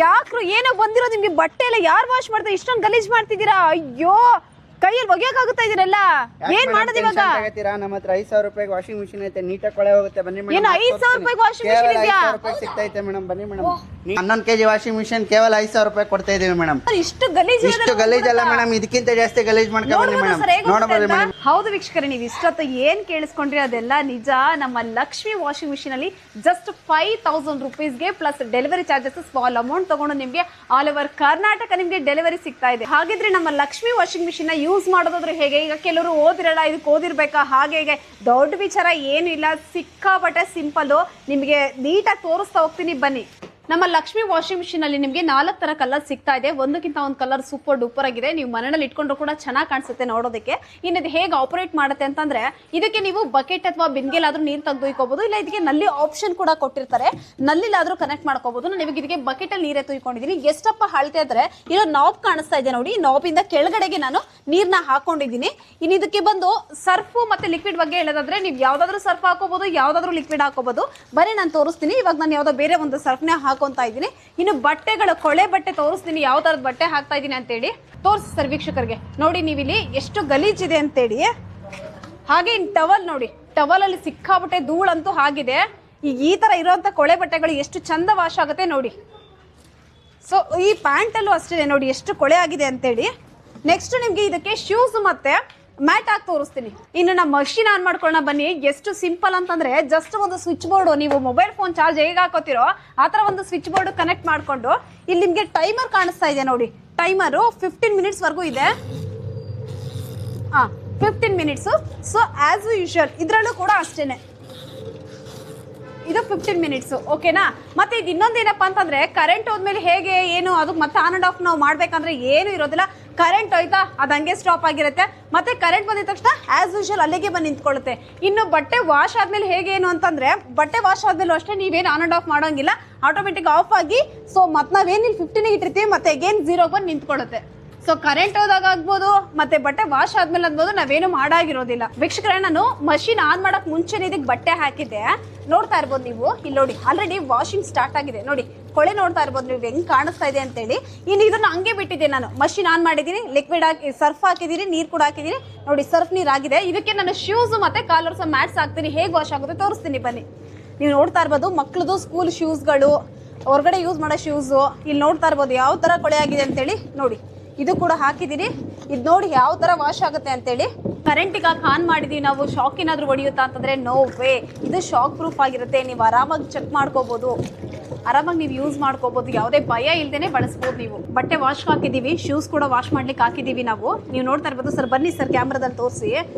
ಯಾಕ್ರು ಏನೋ ಬಂದಿರೋ ನಿಮ್ಗೆ ಬಟ್ಟೆ ಎಲ್ಲ ಯಾರು ವಾಶ್ ಮಾಡ್ತಾರೆ? ಇಷ್ಟೊಂದು ಗಲೀಜ್ ಮಾಡ್ತಿದ್ದೀರಾ? ಅಯ್ಯೋ ಕೈಯಲ್ಲಿ ಒಗೆಯಕ್ಕಾಗುತ್ತಾ ಇದೀರಲ್ಲ, ಏನ್ ಮಾಡೋದು ಇವಾಗ? ನಮ್ಮ ಹತ್ರ 5,000 ರೂಪಾಯಿಗೆ ವಾಷಿಂಗ್ ಮಿಷಿನ್ ಐತೆ, ನೀಟಾಗಿ ಕೊಳೆ ಹೋಗುತ್ತೆ. ಬನ್ನಿ ಮೇಡಮ್. ಏನು 5,000 ರೂಪಾಯಿಗೆ ವಾಷಿಂಗ್ ಮಿಷಿನ್ ಇದೆಯಾ? 5,000 ರೂಪಾಯಿ ಸಿಗ್ತೈತೆ ಮೇಡಮ್. ಬನ್ನಿ ಮೇಡಮ್. 11 kg ವಾಷಿಂಗ್ ಮಿಷಿನ್ ಕೇವಲ 5,000 ರೂಪಾಯಿ ಕೊಡ್ತಾ ಇದೀವಿ ಮೇಡಮ್. ಇಷ್ಟು ಗಲೀಜ್ ಅಲ್ಲ ಮೇಡಮ್, ಇದಕ್ಕಿಂತ ಜಾಸ್ತಿ ಗಲೀಜ್ ಮಾಡ್ಕೊಂಡ್ಬನ್ನಿ ಮೇಡಮ್. ನೋಡಬಹುದು ಮೇಡಮ್. ಹೌದು ವೀಕ್ಷಕರೇ, ನೀವು ಇಷ್ಟೊತ್ತು ಏನ್ ಕೇಳಿಸ್ಕೊಂಡ್ರಿ ಅದೆಲ್ಲ ನಿಜ. ನಮ್ಮ ಲಕ್ಷ್ಮಿ ವಾಷಿಂಗ್ ಮಿಷಿನ್ ಅಲ್ಲಿ ಜಸ್ಟ್ 5,000 ರೂಪೀಸ್ಗೆ plus delivery charges small amount ತಗೊಂಡು ನಿಮ್ಗೆ ಆಲ್ ಓವರ್ ಕರ್ನಾಟಕ ನಿಮ್ಗೆ ಡೆಲಿವರಿ ಸಿಗ್ತಾ ಇದೆ. ಹಾಗಿದ್ರೆ ನಮ್ಮ ಲಕ್ಷ್ಮಿ ವಾಷಿಂಗ್ ಮಿಷಿನ್ ನ ಯೂಸ್ ಮಾಡೋದಾದ್ರೆ ಹೇಗೆ? ಈಗ ಕೆಲವರು ಓದಿರಲ್ಲ, ಇದಕ್ಕೆ ಓದಿರ್ಬೇಕಾ? ಹಾಗೆ ದೊಡ್ಡ ವಿಚಾರ ಏನು ಇಲ್ಲ, ಸಿಕ್ಕಾಪಟ್ಟೆ ಸಿಂಪಲ್. ನಿಮಗೆ ನೀಟಾಗಿ ತೋರಿಸ್ತಾ ಹೋಗ್ತೀನಿ ಬನ್ನಿ. ನಮ್ಮ ಲಕ್ಷ್ಮಿ ವಾಷಿಂಗ್ ಮಿಷಿನ್ ಅಲ್ಲಿ ನಿಮಗೆ 4 ತರ ಕಲರ್ ಸಿಗ್ತಾ ಇದೆ. ಒಂದಕ್ಕಿಂತ ಒಂದು ಕಲರ್ ಸೂಪರ್ ಡೂಪರ್ ಆಗಿದೆ. ನೀವು ಮನೆಯಲ್ಲಿ ಇಟ್ಕೊಂಡ್ರು ಕೂಡ ಚೆನ್ನಾಗಿ ಕಾಣಿಸುತ್ತೆ ನೋಡೋದಕ್ಕೆ. ಇನ್ನು ಇದು ಹೇಗೆ ಆಪರೇಟ್ ಮಾಡುತ್ತೆ ಅಂತಂದ್ರೆ, ಇದಕ್ಕೆ ನೀವು ಬಕೆಟ್ ಅಥವಾ ಬಿನ್ಗೆಲಾದ್ರೂ ನೀರು ತೆಗೆದು ಇಕ್ಕೋಬಹುದು, ಇಲ್ಲ ಇದಕ್ಕೆ ನಲ್ಲಿ ಆಪ್ಷನ್ ಕೂಡ ಕೊಟ್ಟಿರ್ತಾರೆ, ನಲ್ಲಿಲಾದ್ರೂ ಕನೆಕ್ಟ್ ಮಾಡ್ಕೋಬಹುದು. ನಾನು ನಿಮಗೆ ಇದಕ್ಕೆ ಬಕೆಟ್ ಅಲ್ಲಿ ನೀರೇ ತುಯ್ಕೊಂಡಿದ್ದೀನಿ. ಎಷ್ಟಪ್ಪ ಹಾಳ್ತಾ ಇದ್ರೆ ಇರೋ ನಾಬ್ ಕಾಣಿಸ್ತಾ ಇದೆ ನೋಡಿ, ನಾಬಿಂದ ಕೆಳಗಡೆಗೆ ನಾನು ನೀರ್ನ ಹಾಕೊಂಡಿದ್ದೀನಿ. ಇನ್ನು ಇದಕ್ಕೆ ಬಂದು ಸರ್ಫ್ ಮತ್ತೆ ಲಿಕ್ವಿಡ್ ಬಗ್ಗೆ ಹೇಳೋದಾದ್ರೆ, ನೀವು ಯಾವ್ದಾದ್ರು ಸರ್ಫ್ ಹಾಕೋಬಹುದು, ಯಾವ್ದಾದ್ರು ಲಿಕ್ವಿಡ್ ಹಾಕೋಬಹುದು. ಬರೀ ನಾನು ತೋರಿಸ್ತೀನಿ. ಇವಾಗ ನಾನು ಯಾವ್ದೋ ಬೇರೆ ಒಂದು ಸರ್ಫ್ನ ಹಾಕೊಂತಾ ಇದ್ದೀನಿ. ಇನ್ನು ಬಟ್ಟೆಗಳು, ಕೊಳೆ ಬಟ್ಟೆ ತೋರಿಸ್ತೀನಿ, ಯಾವ ತರದ ಬಟ್ಟೆ ಹಾಕ್ತಾ ಇದ್ದೀನಿ ಅಂತೇಳಿ ತೋರಿಸಿ ಸರ್ ವೀಕ್ಷಕರಿಗೆ. ನೋಡಿ ನೀವಿಲ್ಲಿ ಎಷ್ಟು ಗಲೀಜಿದೆ ಅಂತೇಳಿ. ಹಾಗೆ ಇನ್ ಟವಲ್ ನೋಡಿ, ಟವಲ್ ಅಲ್ಲಿ ಸಿಕ್ಕಾಬಟ್ಟೆ ಧೂಳಂತೂ ಆಗಿದೆ. ಈಗ ಈ ತರ ಇರುವಂತ ಕೊಳೆ ಬಟ್ಟೆಗಳು ಎಷ್ಟು ಚಂದ ವಾಶ್ ಆಗುತ್ತೆ ನೋಡಿ. ಸೊ ಈ ಪ್ಯಾಂಟ್ ಅಲ್ಲೂ ಅಷ್ಟೇ ನೋಡಿ ಎಷ್ಟು ಕೊಳೆ ಆಗಿದೆ ಅಂತೇಳಿ. ನೆಕ್ಸ್ಟ್ ನಿಮ್ಗೆ ಇದಕ್ಕೆ ಶೂಸ್ ಮತ್ತೆ ಮ್ಯಾಟ್ ಹಾಕಿ ತೋರಿಸ್ತೀನಿ. ಇನ್ನು ನಮ್ಮ ಮಷಿನ್ ಆನ್ ಮಾಡ್ಕೊಳ್ಳೋಣ ಬನ್ನಿ. ಎಷ್ಟು ಸಿಂಪಲ್ ಅಂತಂದ್ರೆ, ಜಸ್ಟ್ ಒಂದು ಸ್ವಿಚ್ ಬೋರ್ಡ್, ನೀವು ಮೊಬೈಲ್ ಫೋನ್ ಚಾರ್ಜ್ ಹೇಗೆ ಹಾಕೋತಿರೋ ಆ ಥರ ಒಂದು ಸ್ವಿಚ್ ಬೋರ್ಡ್ ಕನೆಕ್ಟ್ ಮಾಡಿಕೊಂಡು, ಇಲ್ಲಿ ನಿಮಗೆ ಟೈಮರ್ ಕಾಣಿಸ್ತಾ ಇದೆ ನೋಡಿ. ಟೈಮರು 15 ಮಿನಿಟ್ಸ್ ವರೆಗೂ ಇದೆ. 15 ಮಿನಿಟ್ಸು. ಸೊ ಆಸ್ ಯೂಶುವಲ್ ಇದರಲ್ಲೂ ಕೂಡ ಅಷ್ಟೇನೆ, ಇದು 15 ಮಿನಿಟ್ಸು. ಓಕೆನಾ? ಮತ್ತೆ ಇದು ಇನ್ನೊಂದೇನಪ್ಪ ಅಂತಂದ್ರೆ, ಕರೆಂಟ್ ಹೋದ್ಮೇಲೆ ಹೇಗೆ ಏನು ಅದಕ್ಕೆ ಮತ್ತೆ ಆನ್ ಅಂಡ್ ಆಫ್ ನಾವು ಮಾಡ್ಬೇಕಂದ್ರೆ ಏನು ಇರೋದಿಲ್ಲ. ಕರೆಂಟ್ ಹೋಯ್ತಾ ಅದು ಹಂಗೆ ಸ್ಟಾಪ್ ಆಗಿರುತ್ತೆ. ಮತ್ತೆ ಕರೆಂಟ್ ಬಂದಿದ ತಕ್ಷಣ ಆಸ್ ಯೂಶುವಲ್ ಅಲ್ಲಿಗೆ ಬಂದು ನಿಂತ್ಕೊಳ್ಳುತ್ತೆ. ಇನ್ನು ಬಟ್ಟೆ ವಾಶ್ ಆದ್ಮೇಲೆ ಹೇಗೆ ಏನು ಅಂತಂದ್ರೆ, ಬಟ್ಟೆ ವಾಶ್ ಆದ್ಮೇಲೆ ಅಷ್ಟೇ ನೀವೇನು ಆನ್ ಅಂಡ್ ಆಫ್ ಮಾಡೋಂಗಿಲ್ಲ, ಆಟೋಮೆಟಿಕ್ ಆಫ್ ಆಗಿ. ಸೊ ಮತ್ತೆ ನಾವೇನು ಇಲ್ಲಿ 15 ಇಟ್ಟಿರ್ತೀವಿ, ಮತ್ತೆ ಅಗೇನ್ 0 ಬಂದು ನಿಂತ್ಕೊಳ್ಳುತ್ತೆ. ಸೊ ಕರೆಂಟ್ ಹೋದಾಗ ಆಗ್ಬೋದು, ಮತ್ತೆ ಬಟ್ಟೆ ವಾಶ್ ಆದ್ಮೇಲೆ ಆಗ್ಬೋದು, ನಾವೇನು ಮಾಡಾಗಿರೋದಿಲ್ಲ. ವೀಕ್ಷಕರೇ, ನಾನು ಮಷಿನ್ ಆನ್ ಮಾಡಕ್ ಮುಂಚೆನೇ ಇದಕ್ಕೆ ಬಟ್ಟೆ ಹಾಕಿದ್ದೆ. ನೋಡ್ತಾ ಇರ್ಬೋದು ನೀವು ಇಲ್ಲಿ ನೋಡಿ, ಆಲ್ರೆಡಿ ವಾಷಿಂಗ್ ಸ್ಟಾರ್ಟ್ ಆಗಿದೆ ನೋಡಿ. ಕೊಳೆ ನೋಡ್ತಾ ಇರ್ಬೋದು ನೀವು ಹೆಂಗ್ ಕಾಣಿಸ್ತಾ ಇದೆ ಅಂತೇಳಿ. ಇನ್ನು ಇದನ್ನ ಹಂಗೆ ಬಿಟ್ಟಿದ್ದೆ ನಾನು. ಮಷಿನ್ ಆನ್ ಮಾಡಿದ್ದೀನಿ, ಲಿಕ್ವಿಡ್ ಹಾಕಿ ಸರ್ಫ್ ಹಾಕಿದ್ದೀನಿ, ನೀರು ಕೂಡ ಹಾಕಿದ್ದೀನಿ ನೋಡಿ. ಸರ್ಫ್ ನೀರು ಆಗಿದೆ. ಇದಕ್ಕೆ ನಾನು ಶೂಸ್ ಮತ್ತೆ ಕಾಲರ್ಸ್ ಮ್ಯಾಟ್ಸ್ ಹಾಕ್ತೀನಿ. ಹೇಗೆ ವಾಶ್ ಆಗುತ್ತೆ ತೋರಿಸ್ತೀನಿ ಬನ್ನಿ. ನೀವು ನೋಡ್ತಾ ಇರ್ಬೋದು ಮಕ್ಳದು ಸ್ಕೂಲ್ ಶೂಸ್ಗಳು, ಹೊರಗಡೆ ಯೂಸ್ ಮಾಡೋ ಶೂಸು. ಇಲ್ಲಿ ನೋಡ್ತಾ ಇರ್ಬೋದು ಯಾವ ತರ ಕೊಳೆ ಆಗಿದೆ ಅಂತೇಳಿ ನೋಡಿ. ಇದು ಕೂಡ ಹಾಕಿದ್ದೀನಿ. ಇದು ನೋಡಿ ಯಾವ ತರ ವಾಶ್ ಆಗುತ್ತೆ ಅಂತೇಳಿ. ಕರೆಂಟಿಗೆ ಆನ್ ಮಾಡಿದೀವಿ ನಾವು, ಶಾಕ್ ಏನಾದರೂ ಹೊಡೆಯುತ್ತಾ ಅಂತಂದ್ರೆ ನೋ ವೇ. ಇದು ಶಾಕ್ ಪ್ರೂಫ್ ಆಗಿರುತ್ತೆ. ನೀವು ಆರಾಮಾಗಿ ಚೆಕ್ ಮಾಡ್ಕೋಬಹುದು, ಆರಾಮಾಗಿ ನೀವು ಯೂಸ್ ಮಾಡ್ಕೋಬಹುದು, ಯಾವುದೇ ಭಯ ಇಲ್ದೇನೆ ಬಳಸ್ಬೋದು ನೀವು. ಬಟ್ಟೆ ವಾಶ್ ಹಾಕಿದೀವಿ, ಶೂಸ್ ಕೂಡ ವಾಶ್ ಮಾಡ್ಲಿಕ್ಕೆ ಹಾಕಿದೀವಿ ನಾವು. ನೀವು ನೋಡ್ತಾ ಇರ್ಬೋದು. ಸರ್ ಬನ್ನಿ ಸರ್, ಕ್ಯಾಮ್ರಾದಲ್ಲಿ ತೋರಿಸಿ.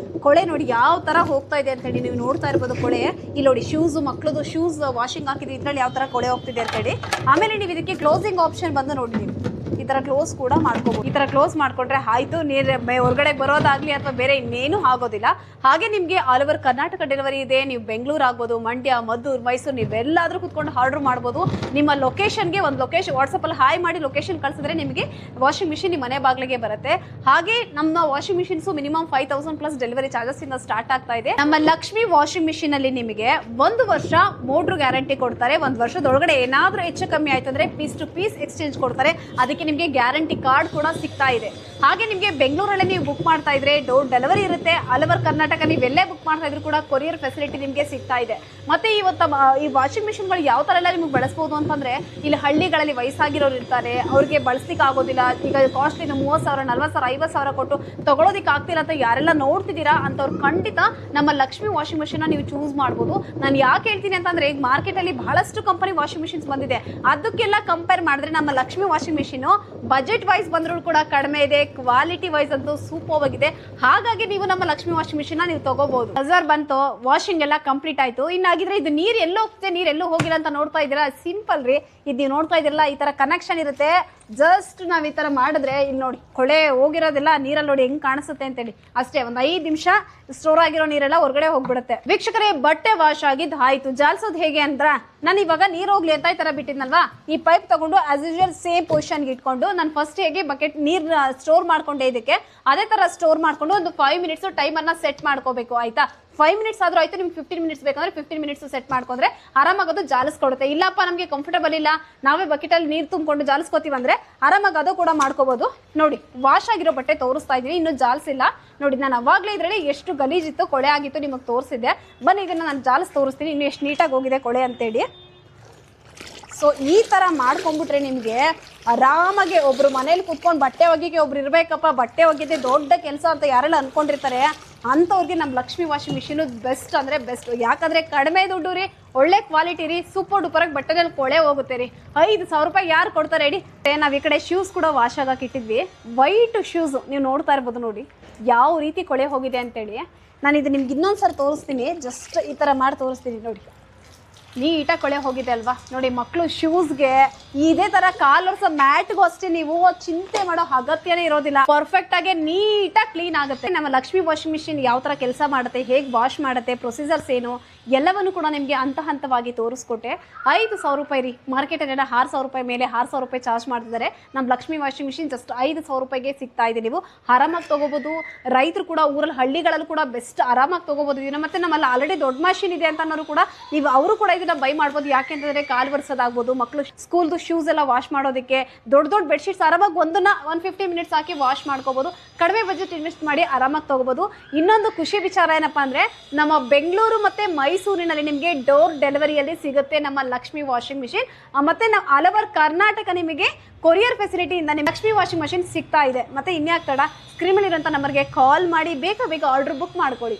ಕೊಳೆ ನೋಡಿ ಯಾವ ತರ ಹೋಗ್ತಾ ಇದೆ ಅಂತೇಳಿ ನೀವು ನೋಡ್ತಾ ಇರ್ಬೋದು. ಕೊಳೆ ಇಲ್ಲಿ ನೋಡಿ, ಶೂಸ್, ಮಕ್ಳದು ಶೂಸ್ ವಾಷಿಂಗ್ ಹಾಕಿದ್ವಿ, ಇದ್ರಲ್ಲಿ ಯಾವ ತರ ಕೊಳೆ ಹೋಗ್ತಿದೆ ಅಂತೇಳಿ. ಆಮೇಲೆ ನೀವು ಇದಕ್ಕೆ ಕ್ಲೋಸಿಂಗ್ ಆಪ್ಷನ್ ಬಂದು ನೋಡಿ, ನೀವು ಈ ತರ ಕ್ಲೋಸ್ ಕೂಡ ಮಾಡ್ಕೋಬಹುದು. ಈ ತರ ಕ್ಲೋಸ್ ಮಾಡ್ಕೊಂಡ್ರೆ ಆಯ್ತು, ನೀರು ಹೊರಗಡೆ ಬರೋದಾಗ್ಲಿ ಅಥವಾ ಬೇರೆ ಇನ್ನೇನು ಆಗೋದಿಲ್ಲ. ಹಾಗೆ ನಿಮ್ಗೆ ಆಲ್ ಓವರ್ ಕರ್ನಾಟಕ ಡೆಲಿವರಿ ಇದೆ. ನೀವು ಬೆಂಗಳೂರು ಆಗ್ಬೋದು, ಮಂಡ್ಯ, ಮದ್ದೂರು, ಮೈಸೂರು, ನೀವೆಲ್ಲಾದ್ರೂ ಕುತ್ಕೊಂಡು ಆರ್ಡರ್ ಮಾಡ್ಬೋದು. ನಿಮ್ಮ ಲೊಕೇಶನ್ಗೆ ಒಂದು ಲೊಕೇಶನ್ ವಾಟ್ಸಪ್ ಅಲ್ಲಿ ಹಾಯ್ ಮಾಡಿ ಲೊಕೇಶನ್ ಕಳ್ಸಿದ್ರೆ ನಿಮಗೆ ವಾಷಿಂಗ್ ಮಿಷಿನ್ ನಿಮ್ಮ ಮನೆ ಬಾಗಿಲಿಗೆ ಬರುತ್ತೆ. ಹಾಗೆ ನಮ್ಮ washing machines minimum 5,000 plus delivery charges ಇಂದ ಸ್ಟಾರ್ಟ್ ಆಗ್ತಾ ಇದೆ. ನಮ್ಮ ಲಕ್ಷ್ಮಿ ವಾಷಿಂಗ್ ಮಿಷಿನ್ ಅಲ್ಲಿ ನಿಮಗೆ 1 ವರ್ಷ ಮೋಟ್ರ್ ಗ್ಯಾರಂಟಿ ಕೊಡ್ತಾರೆ. 1 ವರ್ಷದೊಳಗಡೆ ಏನಾದ್ರೂ ಹೆಚ್ಚು ಕಮ್ಮಿ ಆಯ್ತಂದ್ರೆ ಪೀಸ್ ಟು ಪೀಸ್ ಎಕ್ಸ್ಚೇಂಜ್ ಕೊಡ್ತಾರೆ. ಅದಕ್ಕೆ ನಿಮಗೆ ಗ್ಯಾರಂಟಿ ಕಾರ್ಡ್ ಕೂಡ ಸಿಗ್ತಾ ಇದೆ. ಹಾಗೆ ನಿಮಗೆ ಬೆಂಗಳೂರಲ್ಲಿ ನೀವು ಬುಕ್ ಮಾಡ್ತಾ ಇದ್ರೆ ಡೋರ್ ಡೆಲಿವರಿ ಇರುತ್ತೆ. ಆಲ್ ಓವರ್ ಕರ್ನಾಟಕ ನೀವೆಲ್ಲೇ ಬುಕ್ ಮಾಡ್ತಾ ಇದ್ರು ಕೂಡ ಕೊರಿಯರ್ ಫೆಸಿಲಿಟಿ ನಿಮಗೆ ಸಿಗ್ತಾ ಇದೆ. ಮತ್ತೆ ಇವತ್ತು ಈ ವಾಷಿಂಗ್ ಮಿಷಿನ್ಗಳು ಯಾವ ತರ ಎಲ್ಲ ನಿಮ್ಗೆ ಬಳಸಬಹುದು ಅಂತಂದ್ರೆ, ಇಲ್ಲಿ ಹಳ್ಳಿಗಳಲ್ಲಿ ವಯಸ್ಸಾಗಿರೋರು ಇರ್ತಾರೆ, ಅವ್ರಿಗೆ ಬಳಸ್ಲಿಕ್ಕೆ ಆಗೋದಿಲ್ಲ. ಈಗ ಕಾಸ್ಟ್ಲಿ 30,000, 40,000, 50,000 ಕೊಟ್ಟು ತಗೊಳ್ಳೋದಿಕ್ಕೆ ಆಗ್ತಿಲ್ಲ ಅಂತ ಯಾರೆಲ್ಲ ನೋಡ್ತಿದ್ದೀರಾ ಅಂತವ್ರು ಖಂಡಿತ ನಮ್ಮ ಲಕ್ಷ್ಮಿ ವಾಷಿಂಗ್ ಮಿಷಿನ್ ನೀವು ಚೂಸ್ ಮಾಡ್ಬೋದು. ನಾನು ಯಾಕೆ ಹೇಳ್ತೀನಿ ಅಂತಂದ್ರೆ, ಈಗ ಮಾರ್ಕೆಟ್ ಅಲ್ಲಿ ಬಹಳಷ್ಟು ಕಂಪನಿ ವಾಷಿಂಗ್ ಮಿಷಿನ್ಸ್ ಬಂದಿದೆ. ಅದಕ್ಕೆಲ್ಲ ಕಂಪೇರ್ ಮಾಡಿದ್ರೆ ನಮ್ಮ Lakshmi washing machine budget wise ಬಂದ್ರು ಕೂಡ ಕಡಿಮೆ ಇದೆ, ಕ್ವಾಲಿಟಿ ವೈಸ್ ಅಂತೂ ಸೂಪರ್ ಆಗಿದೆ. ಹಾಗಾಗಿ ನೀವು ನಮ್ಮ ಲಕ್ಷ್ಮಿ ವಾಷಿಂಗ್ ಮಿಷಿನ್ ನೀವು ತಗೋಬಹುದು. ಬಜಾರ್ ಬಂತು, ವಾಷಿಂಗ್ ಎಲ್ಲ ಕಂಪ್ಲೀಟ್ ಆಯ್ತು. ಇನ್ನಾಗಿದ್ರೆ ಇದು ನೀರು ಎಲ್ಲೋ ಹೋಗ್ತದೆ, ನೀರು ಎಲ್ಲೂ ಹೋಗಿಲ್ಲ ಅಂತ ನೋಡ್ತಾ ಇದ್ದೀರಾ. ಸಿಂಪಲ್ ರೀ, ಇದು ನೀವು ನೋಡ್ತಾ ಇದ್ದೀರಲ್ಲ, ಈ ತರ ಕನೆಕ್ಷನ್ ಇರುತ್ತೆ. ಜಸ್ಟ್ ನಾವ್ ಈ ತರ ಮಾಡಿದ್ರೆ ಇಲ್ಲಿ ನೋಡಿ ಕೊಳೆ ಹೋಗಿರೋದೆಲ್ಲ ನೀರಲ್ಲಿ ನೋಡಿ ಹೆಂಗ್ ಕಾಣಿಸುತ್ತೆ ಅಂತೇಳಿ. ಅಷ್ಟೇ ಒಂದು 5 ನಿಮಿಷ ಸ್ಟೋರ್ ಆಗಿರೋ ನೀರೆಲ್ಲ ಹೊರಗಡೆ ಹೋಗ್ಬಿಡುತ್ತೆ. ವೀಕ್ಷಕರೇ, ಬಟ್ಟೆ ವಾಶ್ ಆಗಿದ್ದು ಆಯ್ತು. ಜಾಲ್ಸೋದು ಹೇಗೆ ಅಂದ್ರ, ನಾನು ಇವಾಗ ನೀರು ಹೋಗ್ಲಿ ಅಂತ ಈ ತರ ಬಿಟ್ಟಿದ್ನಲ್ವಾ, ಈ ಪೈಪ್ ತಗೊಂಡು ಆಸ್ ಯೂಶುವಲ್ ಸೇಮ್ ಪೊಸಿಷನ್ಗೆ ಇಟ್ಕೊಂಡು ನಾನು ಫಸ್ಟ್ ಹೇಗೆ ಬಕೆಟ್ ನೀರು ಸ್ಟೋರ್ ಮಾಡ್ಕೊಂಡೆ ಇದಕ್ಕೆ, ಅದೇ ತರ ಸ್ಟೋರ್ ಮಾಡ್ಕೊಂಡು ಒಂದು 5 ಮಿನಿಟ್ಸ್ ಟೈಮ್ ಅನ್ನ ಸೆಟ್ ಮಾಡ್ಕೋಬೇಕು. ಆಯ್ತಾ? 5 ಮಿನಿಟ್ಸ್ ಆದ್ರೂ ಆಯ್ತು, ನಿಮ್ಗೆ 15 ಮಿನಿಟ್ಸ್ ಬೇಕಂದ್ರೆ 15 ಮಿನಿಟ್ಸ್ ಸೆಟ್ ಮಾಡ್ಕೊಂಡ್ರೆ ಆರಾಮಾಗಿ ಅದು ಜಾಲಿಸ್ಕೊಡುತ್ತೆ. ಇಲ್ಲಪ್ಪ ನಮಗೆ ಕಂಫರ್ಟಬಲ್ ಇಲ್ಲ, ನಾವೇ ಬಕೆಟಲ್ಲಿ ನೀರು ತುಂಬಿಕೊಂಡು ಜಾಲಿಸ್ಕೋತೀವಿ ಅಂದ್ರೆ ಆರಾಮಾಗಿ ಅದು ಕೂಡ ಮಾಡ್ಕೋಬಹುದು. ನೋಡಿ ವಾಶ್ ಆಗಿರೋ ಬಟ್ಟೆ ತೋರಿಸ್ತಾ ಇದೀನಿ, ಇನ್ನು ಜಾಲಿಸಿಲ್ಲ. ನೋಡಿ ನಾನು ಅವಾಗಲೇ ಇದ್ರಲ್ಲಿ ಎಷ್ಟು ಗಲೀಜಿತ್ತು, ಕೊಳೆ ಆಗಿತ್ತು ನಿಮಗೆ ತೋರಿಸಿದ್ದೆ. ಬನ್ನಿ ಇದನ್ನ ನಾನು ಜಾಲಿಸಿ ತೋರಿಸ್ತೀನಿ ಇನ್ನು ಎಷ್ಟು ನೀಟಾಗಿ ಹೋಗಿದೆ ಕೊಳೆ ಅಂತೇಳಿ. ಸೊ ಈ ಥರ ಮಾಡ್ಕೊಂಡ್ಬಿಟ್ರೆ ನಿಮಗೆ ಆರಾಮಾಗಿ ಒಬ್ರು ಮನೇಲಿ ಕುತ್ಕೊಂಡು ಬಟ್ಟೆ ಒಗಿಗೆ ಒಬ್ರು ಇರಬೇಕಪ್ಪ, ಬಟ್ಟೆ ಒಗೆದೆ ದೊಡ್ಡ ಕೆಲಸ ಅಂತ ಯಾರೆಲ್ಲ ಅಂದ್ಕೊಂಡಿರ್ತಾರೆ ಅಂಥವ್ರಿಗೆ ನಮ್ಮ ಲಕ್ಷ್ಮಿ ವಾಷಿಂಗ್ ಮಿಷಿನು ಬೆಸ್ಟ್ ಅಂದರೆ ಬೆಸ್ಟ್. ಯಾಕಂದರೆ ಕಡಿಮೆ ದುಡ್ಡು ರೀ, ಒಳ್ಳೆ ಕ್ವಾಲಿಟಿ ರೀ, ಸೂಪರ್ ಡೂಪರಾಗಿ ಬಟ್ಟೆನಲ್ಲಿ ಕೊಳೆ ಹೋಗುತ್ತೆ ರೀ. 5,000 ರೂಪಾಯಿ ಯಾರು ಕೊಡ್ತಾರೆ ಹೇಳಿ. ನಾವು ಈ ಕಡೆ ಶೂಸ್ ಕೂಡ ವಾಶ್ ಆಗಕ್ಕೆ ಇಟ್ಟಿದ್ವಿ, ವೈಟ್ ಶೂಸ್ ನೀವು ನೋಡ್ತಾ ಇರ್ಬೋದು. ನೋಡಿ ಯಾವ ರೀತಿ ಕೊಳೆ ಹೋಗಿದೆ ಅಂತೇಳಿ. ನಾನು ಇದು ನಿಮ್ಗೆ ಇನ್ನೊಂದು ಸರಿ ತೋರಿಸ್ತೀನಿ, ಜಸ್ಟ್ ಈ ಥರ ಮಾಡಿ ತೋರಿಸ್ತೀನಿ. ನೋಡಿ ನೀಟಾಗಿ ಕೊಳೆ ಹೋಗಿದೆ ಅಲ್ವಾ. ನೋಡಿ ಮಕ್ಕಳು ಶೂಸ್ಗೆ ಇದೇ ತರ ಕಾಲರ್ಸ್ ಮ್ಯಾಟ್ಗೂ ಅಷ್ಟೇ ನೀವು ಚಿಂತೆ ಮಾಡೋ ಅಗತ್ಯನೇ ಇರೋದಿಲ್ಲ, ಪರ್ಫೆಕ್ಟ್ ಆಗಿ ನೀಟಾಗಿ ಕ್ಲೀನ್ ಆಗುತ್ತೆ. ನಮ್ಮ ಲಕ್ಷ್ಮಿ ವಾಷಿಂಗ್ ಮಿಷಿನ್ ಯಾವ ತರ ಕೆಲಸ ಮಾಡುತ್ತೆ, ಹೇಗೆ ವಾಶ್ ಮಾಡುತ್ತೆ, ಪ್ರೊಸೀಜರ್ಸ್ ಏನು ಎಲ್ಲವನ್ನು ಕೂಡ ನಿಮಗೆ ಹಂತವಾಗಿ ತೋರಿಸ್ಕೊಟ್ಟೆ. 5,000 ರೂಪಾಯಿ ರೀ, ಮಾರ್ಕೆಟಲ್ಲಿ 6,000 ರೂಪಾಯಿ ಮೇಲೆ 6,000 ರೂಪಾಯಿ ಚಾರ್ಜ್ ಮಾಡ್ತಿದ್ದಾರೆ. ನಮ್ಮ ಲಕ್ಷ್ಮಿ ವಾಷಿಂಗ್ ಮಿಷಿನ್ ಜಸ್ಟ್ 5,000 ರೂಪಾಯಿಗೆ ಸಿಗ್ತಾ ಇದೆ. ನೀವು ಆರಾಮಾಗಿ ತಗೋಬಹುದು. ರೈತರು ಕೂಡ ಊರಲ್ಲಿ ಹಳ್ಳಿಗಳಲ್ಲಿ ಕೂಡ ಬೆಸ್ಟ್ ಆರಾಮಾಗಿ ತಗೋಬಹುದು ಇದನ್ನ. ಮತ್ತೆ ನಮ್ಮಲ್ಲಿ ಆಲ್ರೆಡಿ ದೊಡ್ಡ ಮಷಿನ್ ಇದೆ ಅಂತ ಅನ್ನೋರು ಕೂಡ ನೀವು ಅವರು ಕೂಡ ಇದನ್ನ ಬೈ ಮಾಡ್ಬೋದು. ಯಾಕೆಂತಂದ್ರೆ ಕಾಲು ಬರ್ಸೋದಾಗ್ಬೋದು, ಮಕ್ಕಳು ಸ್ಕೂಲ್ದು ಶೂಸ್ ಎಲ್ಲ ವಾಶ್ ಮಾಡೋದಕ್ಕೆ, ದೊಡ್ಡ ಬೆಡ್ಶೀಟ್ಸ್ ಆರಾಮಾಗಿ ಒಂದನ್ನ 150 ಮಿನಿಟ್ಸ್ ಹಾಕಿ ವಾಶ್ ಮಾಡ್ಕೋಬಹುದು. ಕಡಿಮೆ ಬಜೆಟ್ ಇನ್ವೆಸ್ಟ್ ಮಾಡಿ ಆರಾಮಾಗಿ ತಗೋಬಹುದು. ಇನ್ನೊಂದು ಖುಷಿ ವಿಚಾರ ಏನಪ್ಪಾ ಅಂದ್ರೆ ನಮ್ಮ ಬೆಂಗಳೂರು ಮತ್ತೆ ಮೈಸೂರಿನಲ್ಲಿ ನಿಮಗೆ ಡೋರ್ ಡೆಲಿವರಿಯಲ್ಲಿ ಸಿಗುತ್ತೆ ನಮ್ಮ ಲಕ್ಷ್ಮಿ ವಾಷಿಂಗ್ ಮಿಷಿನ್. ಮತ್ತೆ ನಾವು ಆಲ್ ಓವರ್ ಕರ್ನಾಟಕ ನಿಮಗೆ ಕೊರಿಯರ್ ಫೆಸಿಲಿಟಿಯಿಂದ ನಿಮ್ಮ ಲಕ್ಷ್ಮಿ ವಾಷಿಂಗ್ ಮಷಿನ್ ಸಿಗ್ತಾ ಇದೆ. ಮತ್ತೆ ಇನ್ಯಾಕ್ ತಡ, ಸ್ಕ್ರೀನ್ ಮೇಲೆ ಇರುವಂಥ ನಂಬರ್ಗೆ ಕಾಲ್ ಮಾಡಿ ಬೇಗ ಆರ್ಡರ್ ಬುಕ್ ಮಾಡ್ಕೊಳ್ಳಿ.